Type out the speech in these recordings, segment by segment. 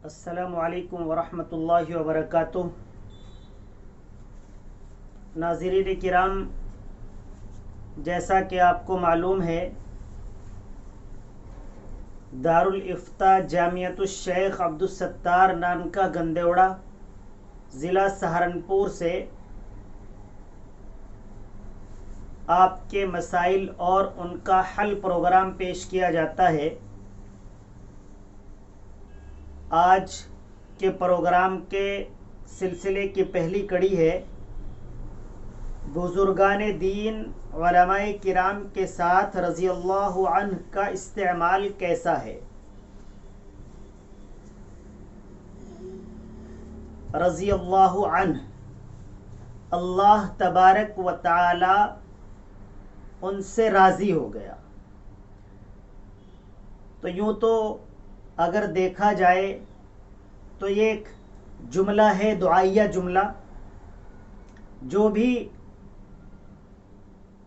السلام علیکم ورحمۃ اللہ وبرکاتہ۔ ناظرین کرام، جیسا کہ آپ کو معلوم ہے، دارالافتاء جامعۃ الشیخ عبدالستار نانکا گندیوڑا ضلع سہارنپور سے آپ کے مسائل اور ان کا حل پروگرام پیش کیا جاتا ہے۔ آج کے پروگرام کے سلسلے کی پہلی کڑی ہے بزرگان دین علماء کرام کے ساتھ رضی اللہ عنہ کا استعمال کیسا ہے۔ رضی اللہ عنہ، اللہ تبارک و تعالی ان سے راضی ہو گیا۔ تو یوں تو اگر دیکھا جائے تو یہ ایک جملہ ہے، دعائیہ جملہ، جو بھی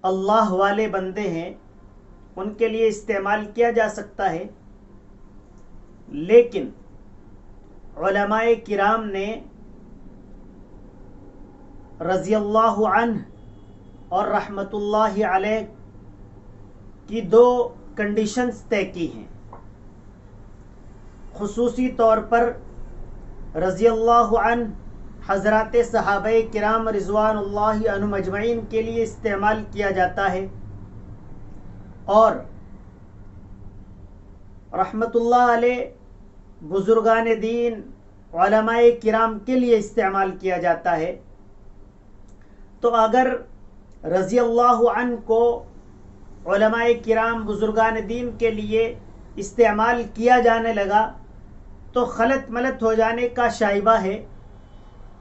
اللہ والے بندے ہیں ان کے لیے استعمال کیا جا سکتا ہے، لیکن علماء کرام نے رضی اللہ عنہ اور رحمت اللہ علیہ کی دو کنڈیشنز طے کی ہیں۔ خصوصی طور پر رضی اللہ عنہ حضرات صحابہ کرام رضوان اللہ عنہم اجمعین کے لیے استعمال کیا جاتا ہے، اور رحمت اللہ علیہ بزرگان دین علماء کرام کے لیے استعمال کیا جاتا ہے۔ تو اگر رضی اللہ عنہ کو علماء کرام بزرگان دین کے لیے استعمال کیا جانے لگا تو خلط ملط ہو جانے کا شائبہ ہے،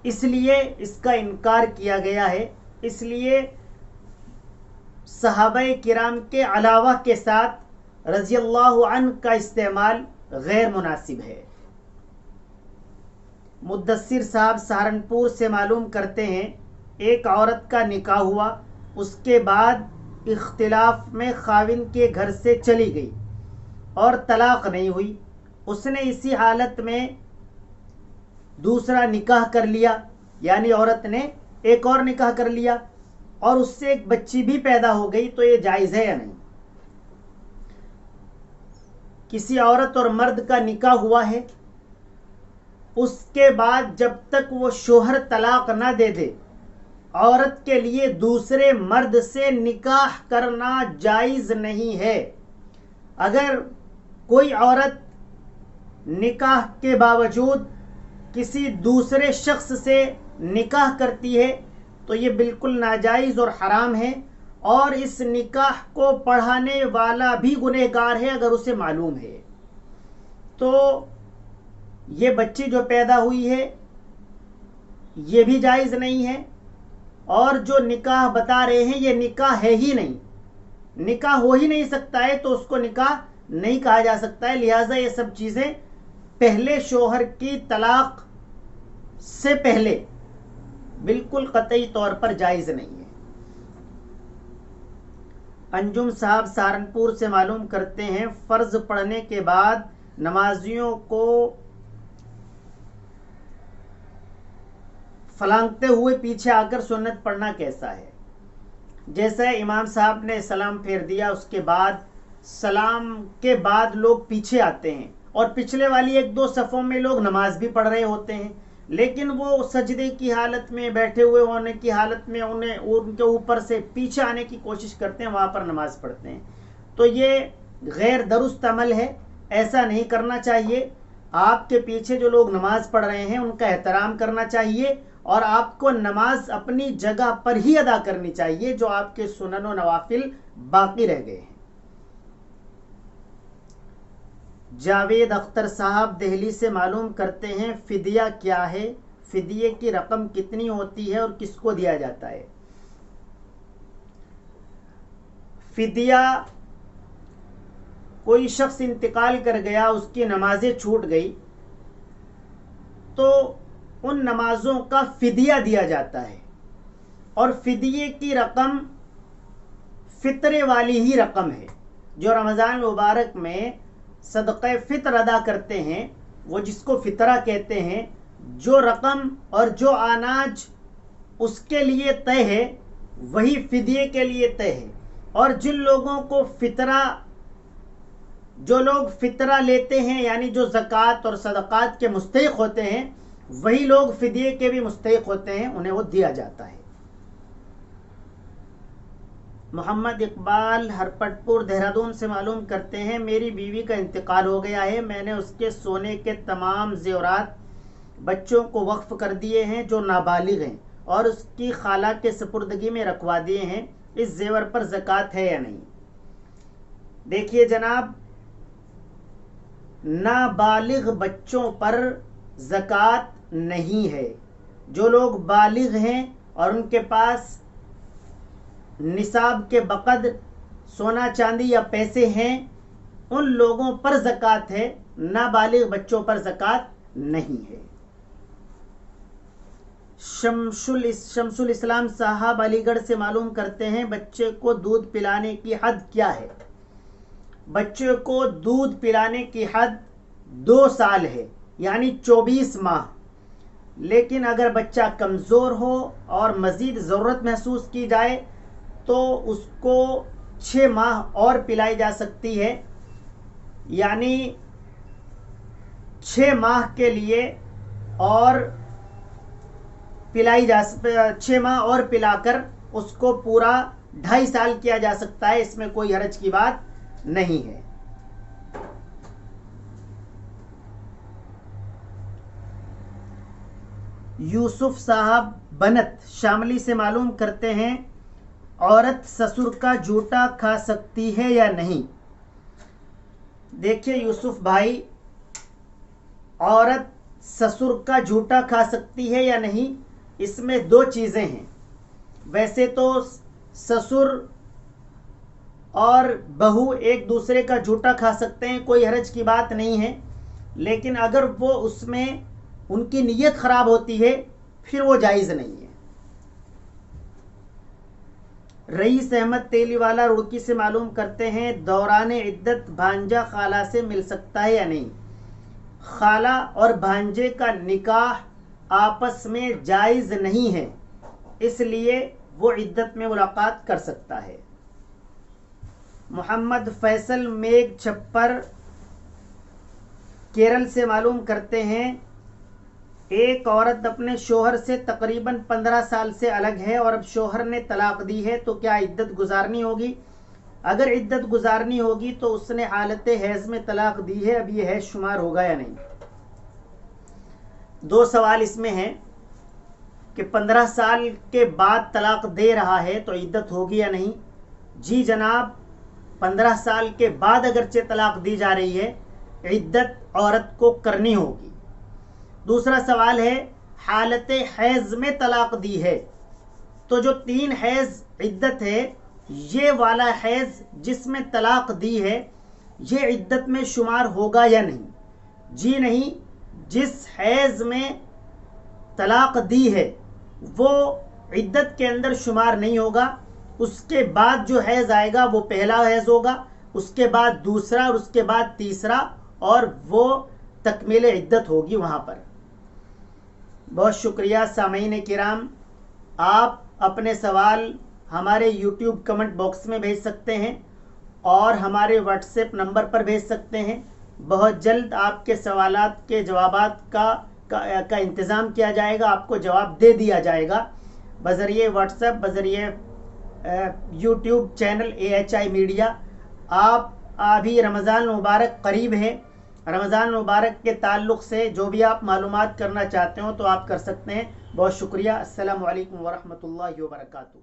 اس لیے اس کا انکار کیا گیا ہے۔ اس لیے صحابہ کرام کے علاوہ کے ساتھ رضی اللہ عنہ کا استعمال غیر مناسب ہے۔ مدثر صاحب سہارنپور سے معلوم کرتے ہیں، ایک عورت کا نکاح ہوا، اس کے بعد اختلاف میں خاوند کے گھر سے چلی گئی اور طلاق نہیں ہوئی۔ اس نے اسی حالت میں دوسرا نکاح کر لیا، یعنی عورت نے ایک اور نکاح کر لیا اور اس سے ایک بچی بھی پیدا ہو گئی، تو یہ جائز ہے یا نہیں؟ کسی عورت اور مرد کا نکاح ہوا ہے، اس کے بعد جب تک وہ شوہر طلاق نہ دے دے، عورت کے لیے دوسرے مرد سے نکاح کرنا جائز نہیں ہے۔ اگر کوئی عورت نکاح کے باوجود کسی دوسرے شخص سے نکاح کرتی ہے تو یہ بالکل ناجائز اور حرام ہے، اور اس نکاح کو پڑھانے والا بھی گنہگار ہے اگر اسے معلوم ہے۔ تو یہ بچی جو پیدا ہوئی ہے یہ بھی جائز نہیں ہے، اور جو نکاح بتا رہے ہیں یہ نکاح ہے ہی نہیں، نکاح ہو ہی نہیں سکتا ہے، تو اس کو نکاح نہیں کہا جا سکتا ہے۔ لہٰذا یہ سب چیزیں پہلے شوہر کی طلاق سے پہلے بالکل قطعی طور پر جائز نہیں ہے۔ انجم صاحب سہارنپور سے معلوم کرتے ہیں، فرض پڑھنے کے بعد نمازیوں کو فلانگتے ہوئے پیچھے آ کر سنت پڑھنا کیسا ہے؟ جیسا امام صاحب نے سلام پھیر دیا، اس کے بعد سلام کے بعد لوگ پیچھے آتے ہیں، اور پچھلے والی ایک دو صفوں میں لوگ نماز بھی پڑھ رہے ہوتے ہیں، لیکن وہ سجدے کی حالت میں، بیٹھے ہوئے ہونے کی حالت میں ان کے اوپر سے پیچھے آنے کی کوشش کرتے ہیں، وہاں پر نماز پڑھتے ہیں۔ تو یہ غیر درست عمل ہے، ایسا نہیں کرنا چاہیے۔ آپ کے پیچھے جو لوگ نماز پڑھ رہے ہیں ان کا احترام کرنا چاہیے، اور آپ کو نماز اپنی جگہ پر ہی ادا کرنی چاہیے جو آپ کے سنن و نوافل باقی رہ گئے ہیں۔ جاوید اختر صاحب دہلی سے معلوم کرتے ہیں، فدیہ کیا ہے؟ فدیے کی رقم کتنی ہوتی ہے اور کس کو دیا جاتا ہے؟ فدیہ کوئی شخص انتقال کر گیا، اس کی نمازیں چھوٹ گئی، تو ان نمازوں کا فدیہ دیا جاتا ہے، اور فدیے کی رقم فطرے والی ہی رقم ہے۔ جو رمضان مبارک میں صدقہ فطر ادا کرتے ہیں وہ جس کو فطرہ کہتے ہیں، جو رقم اور جو اناج اس کے لیے طے ہے وہی فدیے کے لیے طے ہے، اور جن لوگوں کو فطرہ، جو لوگ فطرہ لیتے ہیں یعنی جو زکوٰۃ اور صدقات کے مستحق ہوتے ہیں، وہی لوگ فدیے کے بھی مستحق ہوتے ہیں، انہیں وہ دیا جاتا ہے۔ محمد اقبال ہرپٹ پور دہرادون سے معلوم کرتے ہیں، میری بیوی کا انتقال ہو گیا ہے، میں نے اس کے سونے کے تمام زیورات بچوں کو وقف کر دیے ہیں جو نابالغ ہیں، اور اس کی خالہ کے سپردگی میں رکھوا دیے ہیں، اس زیور پر زکوٰۃ ہے یا نہیں؟ دیکھیے جناب، نابالغ بچوں پر زکوٰۃ نہیں ہے۔ جو لوگ بالغ ہیں اور ان کے پاس نصاب کے بقدر سونا چاندی یا پیسے ہیں، ان لوگوں پر زکوٰۃ ہے، نابالغ بچوں پر زکوٰۃ نہیں ہے۔ شمس الاسلام صاحب علی گڑھ سے معلوم کرتے ہیں، بچے کو دودھ پلانے کی حد کیا ہے؟ بچے کو دودھ پلانے کی حد 2 سال ہے، یعنی 24 ماہ، لیکن اگر بچہ کمزور ہو اور مزید ضرورت محسوس کی جائے تو اس کو 6 ماہ اور پلائی جا سکتی ہے، یعنی 6 ماہ کے لیے اور 6 ماہ اور پلا کر اس کو پورا 2.5 سال کیا جا سکتا ہے، اس میں کوئی حرج کی بات نہیں ہے۔ یوسف صاحب بنت شاملی سے معلوم کرتے ہیں، عورت سسر کا جھوٹا کھا سکتی ہے یا نہیں؟ دیکھیے یوسف بھائی، عورت سسر کا جھوٹا کھا سکتی ہے یا نہیں، اس میں 2 چیزیں ہیں۔ ویسے تو سسر اور بہو ایک دوسرے کا جھوٹا کھا سکتے ہیں، کوئی حرج کی بات نہیں ہے، لیکن اگر وہ اس میں ان کی نیت خراب ہوتی ہے پھر وہ جائز نہیں ہے۔ رئیس احمد تیلی والا رڑکی سے معلوم کرتے ہیں، دوران عدت بھانجا خالہ سے مل سکتا ہے یا نہیں؟ خالہ اور بھانجے کا نکاح آپس میں جائز نہیں ہے، اس لیے وہ عدت میں ملاقات کر سکتا ہے۔ محمد فیصل میگھ چھپر کیرل سے معلوم کرتے ہیں، ایک عورت اپنے شوہر سے تقریباً 15 سال سے الگ ہے اور اب شوہر نے طلاق دی ہے تو کیا عدت گزارنی ہوگی؟ اگر عدت گزارنی ہوگی تو اس نے حالت حیض میں طلاق دی ہے، اب یہ حیض شمار ہوگا یا نہیں؟ 2 سوال اس میں ہیں کہ 15 سال کے بعد طلاق دے رہا ہے تو عدت ہوگی یا نہیں؟ جی جناب، 15 سال کے بعد اگرچہ طلاق دی جا رہی ہے، عدت عورت کو کرنی ہوگی۔ دوسرا سوال ہے، حالت حیض میں طلاق دی ہے تو جو 3 حیض عدت ہے، یہ والا حیض جس میں طلاق دی ہے یہ عدت میں شمار ہوگا یا نہیں؟ جی نہیں، جس حیض میں طلاق دی ہے وہ عدت کے اندر شمار نہیں ہوگا، اس کے بعد جو حیض آئے گا وہ پہلا حیض ہوگا، اس کے بعد دوسرا اور اس کے بعد تیسرا، اور وہ تکمیل عدت ہوگی وہاں پر۔ بہت شکریہ سامعین کرام، آپ اپنے سوال ہمارے یوٹیوب کمنٹ باکس میں بھیج سکتے ہیں اور ہمارے واٹس ایپ نمبر پر بھیج سکتے ہیں۔ بہت جلد آپ کے سوالات کے جوابات کا انتظام کیا جائے گا، آپ کو جواب دے دیا جائے گا بذریعہ واٹس ایپ، بذریعہ یوٹیوب چینل AHI میڈیا۔ آپ ابھی رمضان مبارک قریب ہے، رمضان مبارک کے تعلق سے جو بھی آپ معلومات کرنا چاہتے ہو تو آپ کر سکتے ہیں۔ بہت شکریہ، السلام علیکم ورحمۃ اللہ وبرکاتہ۔